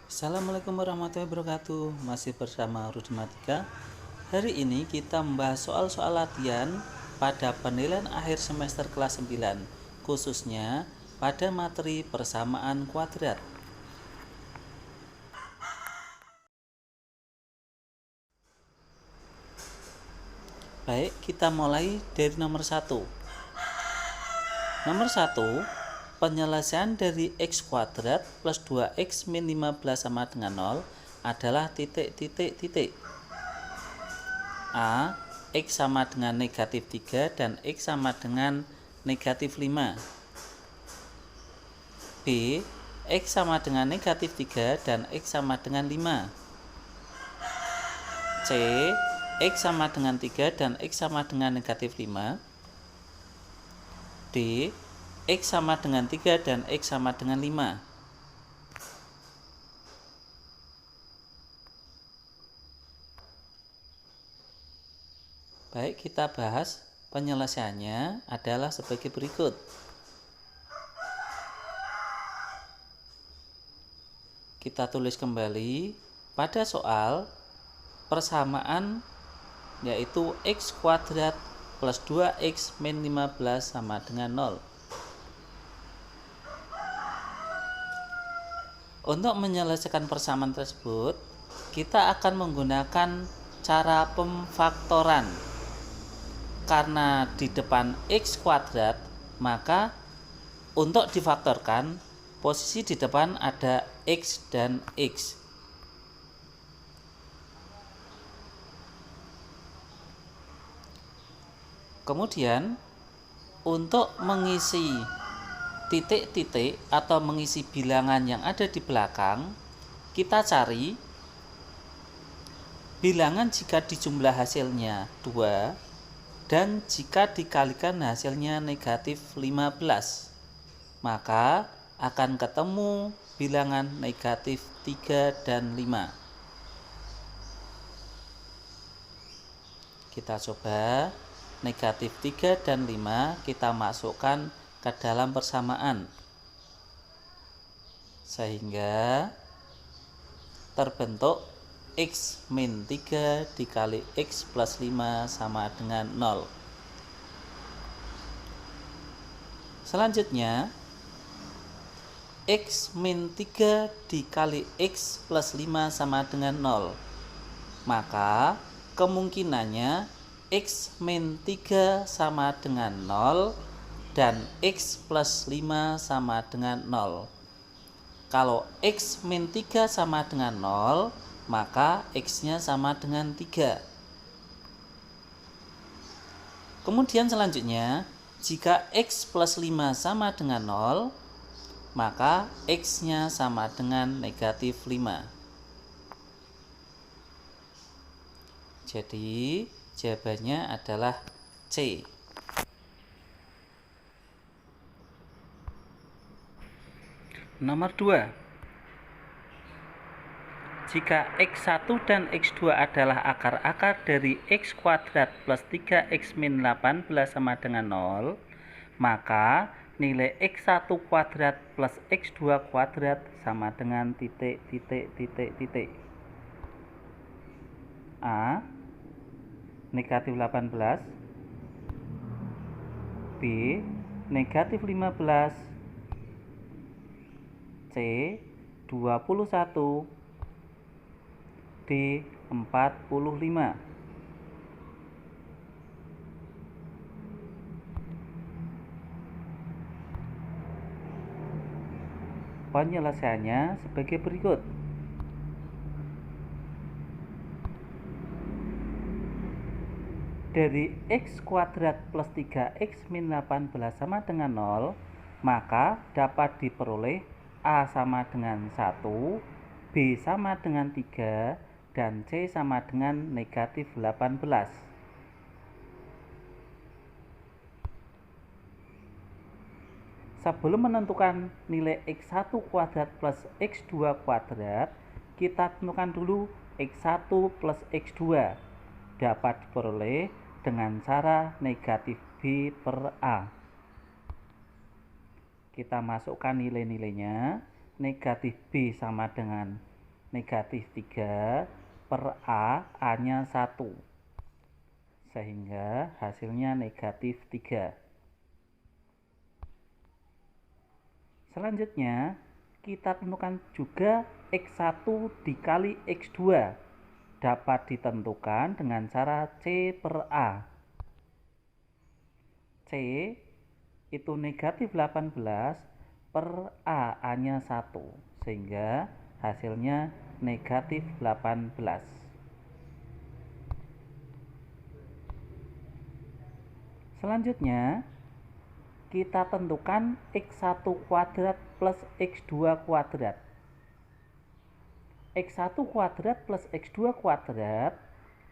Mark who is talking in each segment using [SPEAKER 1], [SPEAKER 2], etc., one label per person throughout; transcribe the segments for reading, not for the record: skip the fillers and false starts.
[SPEAKER 1] Assalamualaikum warahmatullahi wabarakatuh. Masih bersama Rudematika. Hari ini kita membahas soal-soal latihan pada penilaian akhir semester kelas 9, khususnya pada materi persamaan kuadrat. Baik, kita mulai dari nomor 1. Nomor 1, penyelesaian dari x kuadrat plus 2x min 15 sama dengan 0 adalah titik. A. X sama dengan negatif 3 dan X sama dengan negatif 5. B. X sama dengan negatif 3 dan X sama dengan 5. C. X sama dengan 3 dan X sama dengan negatif 5. D. X sama dengan 3 dan X sama dengan 5. Baik, kita bahas penyelesaiannya adalah sebagai berikut. Kita tulis kembali pada soal persamaan yaitu x kuadrat plus 2x min 15 sama dengan 0. Untuk menyelesaikan persamaan tersebut, kita akan menggunakan cara pemfaktoran. Karena di depan x kuadrat, maka untuk difaktorkan, posisi di depan ada x dan x. Kemudian, untuk mengisi titik-titik atau mengisi bilangan yang ada di belakang, kita cari bilangan jika dijumlah hasilnya 2 dan jika dikalikan hasilnya negatif 15, maka akan ketemu bilangan negatif 3 dan 5. Kita coba negatif 3 dan 5 kita masukkan ke dalam persamaan, sehingga terbentuk x min 3 dikali x plus 5 sama dengan 0. Selanjutnya, x min 3 dikali x plus 5 sama dengan 0. Maka kemungkinannya x min 3 sama dengan 0 dan x plus 5 sama dengan 0. Kalau x min 3 sama dengan 0, maka x-nya sama dengan 3. Kemudian selanjutnya, jika x plus 5 sama dengan 0, maka x-nya sama dengan negatif 5. Jadi, jawabannya adalah C. Nomor 2. Jika x1 dan x2 adalah akar-akar dari x kuadrat plus 3x min 18 sama dengan 0, maka nilai x1 kuadrat plus x2 kuadrat sama dengan titik. A. Negatif 18. B. Negatif 15. C. 21. D. 45. Penyelesaiannya sebagai berikut. Dari x kuadrat plus 3x min 18 sama dengan 0, maka dapat diperoleh A sama dengan 1, B sama dengan 3, dan C sama dengan negatif 18. Sebelum menentukan nilai x1 kuadrat plus x2 kuadrat, kita tentukan dulu x1 plus x2 dapat diperoleh dengan cara negatif B per A. Kita masukkan nilai-nilainya. Negatif B sama dengan negatif 3 per A-nya 1. Sehingga hasilnya negatif 3. Selanjutnya, kita tentukan juga X1 dikali X2 dapat ditentukan dengan cara C per A. C itu negatif 18 per A-nya 1, sehingga hasilnya negatif 18. Selanjutnya, kita tentukan X1 kuadrat plus X2 kuadrat. X1 kuadrat plus X2 kuadrat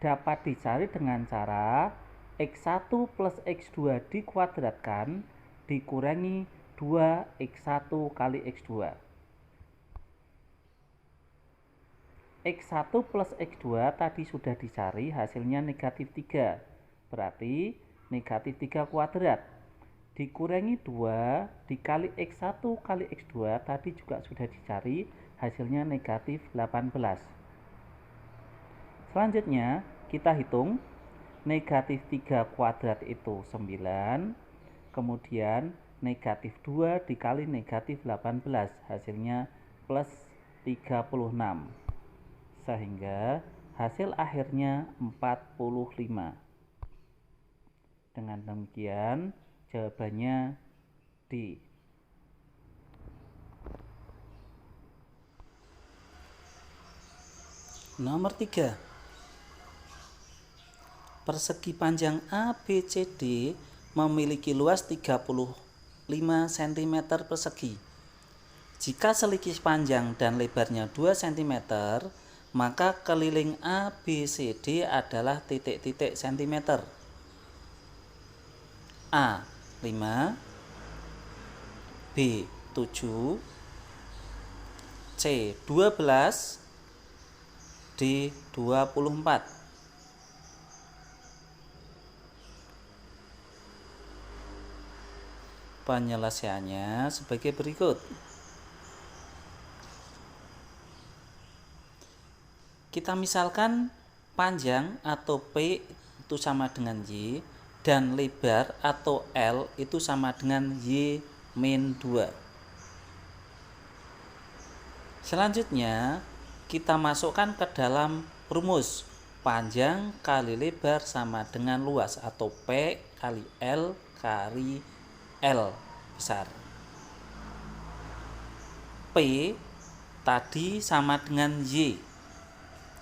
[SPEAKER 1] dapat dicari dengan cara X1 plus X2 dikuadratkan dikurangi 2X1 kali X2. X1 plus X2 tadi sudah dicari, hasilnya negatif 3. Berarti negatif 3 kuadrat dikurangi 2 dikali X1 kali X2 tadi juga sudah dicari, hasilnya negatif 18. Selanjutnya kita hitung negatif 3 kuadrat itu 9, kemudian negatif 2 dikali negatif 18, hasilnya plus 36, sehingga hasil akhirnya 45. Dengan demikian jawabannya D. Nomor 3. Persegi panjang ABCD memiliki luas 35 cm persegi. Jika selisih panjang dan lebarnya 2 cm, maka keliling ABCD adalah titik-titik cm. A 5, B 7, C 12, D 24. Penyelesaiannya sebagai berikut. Kita misalkan panjang atau P itu sama dengan Y dan lebar atau L itu sama dengan Y min 2. Selanjutnya kita masukkan ke dalam rumus panjang kali lebar sama dengan luas atau P kali L kali L besar. P tadi sama dengan Y,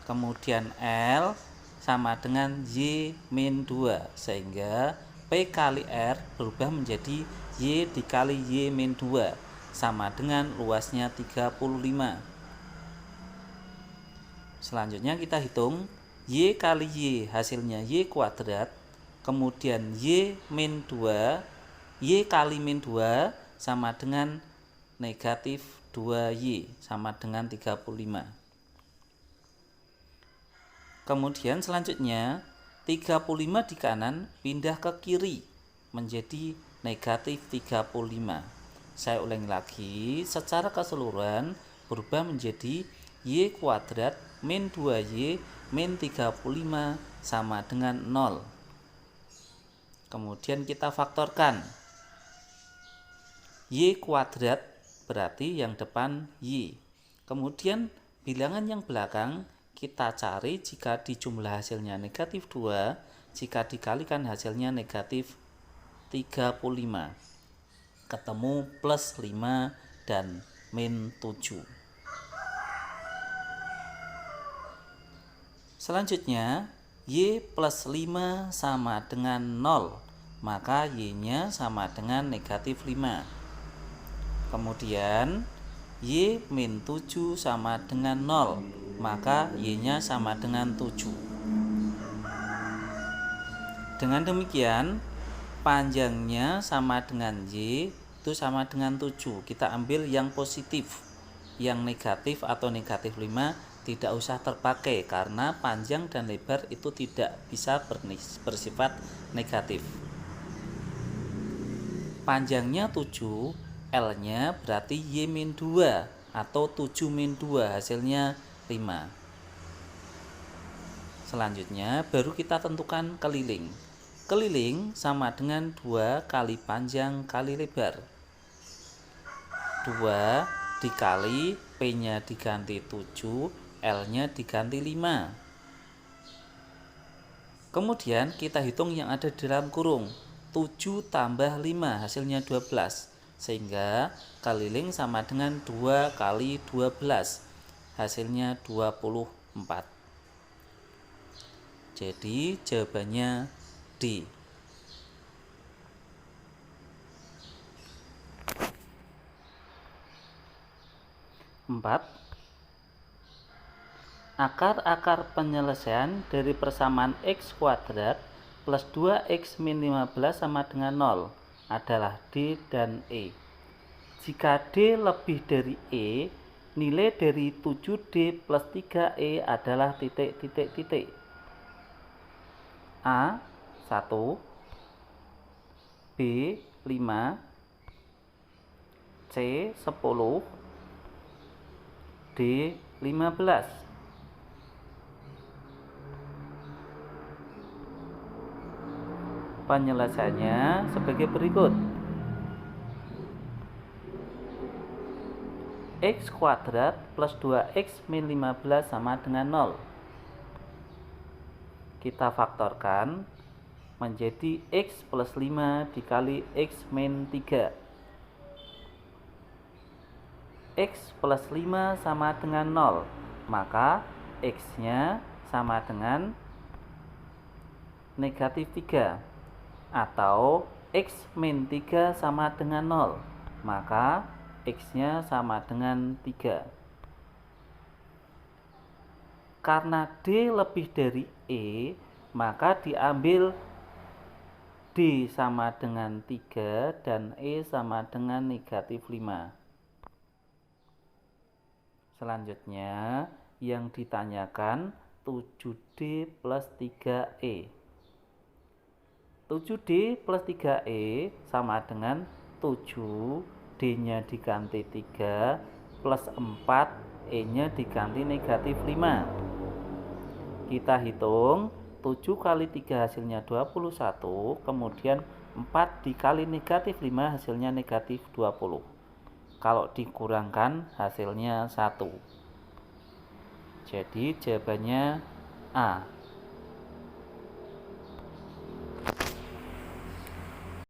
[SPEAKER 1] kemudian L sama dengan Y min 2, sehingga P kali R berubah menjadi Y dikali Y min 2 sama dengan luasnya 35. Selanjutnya kita hitung Y kali Y, hasilnya Y kuadrat, kemudian Y min 2, Y kali min 2 sama dengan negatif 2Y sama dengan 35. Kemudian selanjutnya 35 di kanan pindah ke kiri menjadi negatif 35. Saya ulangi lagi, secara keseluruhan berubah menjadi Y kuadrat min 2Y min 35 sama dengan 0. Kemudian kita faktorkan. Y kuadrat berarti yang depan Y. Kemudian bilangan yang belakang kita cari jika dijumlah hasilnya negatif 2, jika dikalikan hasilnya negatif 35. Ketemu plus 5 dan min 7. Selanjutnya, Y plus 5 sama dengan 0, maka Y-nya sama dengan negatif 5. Kemudian, Y min 7 sama dengan 0, maka Y-nya sama dengan 7. Dengan demikian, panjangnya sama dengan Y itu sama dengan 7. Kita ambil yang positif. Yang negatif atau negatif 5 tidak usah terpakai karena panjang dan lebar itu tidak bisa bersifat negatif. Panjangnya 7, L-nya berarti Y min 2 atau 7 min 2, hasilnya 5. Selanjutnya baru kita tentukan keliling. Keliling sama dengan 2 kali panjang kali lebar. 2 dikali P-nya diganti 7, L-nya diganti 5. Kemudian kita hitung yang ada di dalam kurung. 7 tambah 5 hasilnya 12. Sehingga keliling sama dengan 2 kali 12. Hasilnya 24. Jadi jawabannya D. 4. Akar-akar penyelesaian dari persamaan x kuadrat plus 2x min 15 sama dengan 0 adalah D dan E. Jika D lebih dari E, nilai dari 7D plus 3E adalah titik-titik-titik. A 1, B 5, C 10, D 15. Penyelesaiannya sebagai berikut. X kuadrat plus 2x min 15 sama dengan 0. Kita faktorkan menjadi x plus 5 dikali x min 3. X plus 5 sama dengan 0, maka x-nya sama dengan negatif 3. Atau x min 3 sama dengan 0, maka x-nya sama dengan 3. Karena D lebih dari E, maka diambil D sama dengan 3 dan E sama dengan negatif 5. Selanjutnya yang ditanyakan 7D plus 3E. 7D plus 3E sama dengan 7, D-nya diganti 3, plus 4, E-nya diganti negatif 5. Kita hitung 7 kali 3 hasilnya 21, kemudian 4 dikali negatif 5 hasilnya negatif 20. Kalau dikurangkan hasilnya 1. Jadi jawabannya A.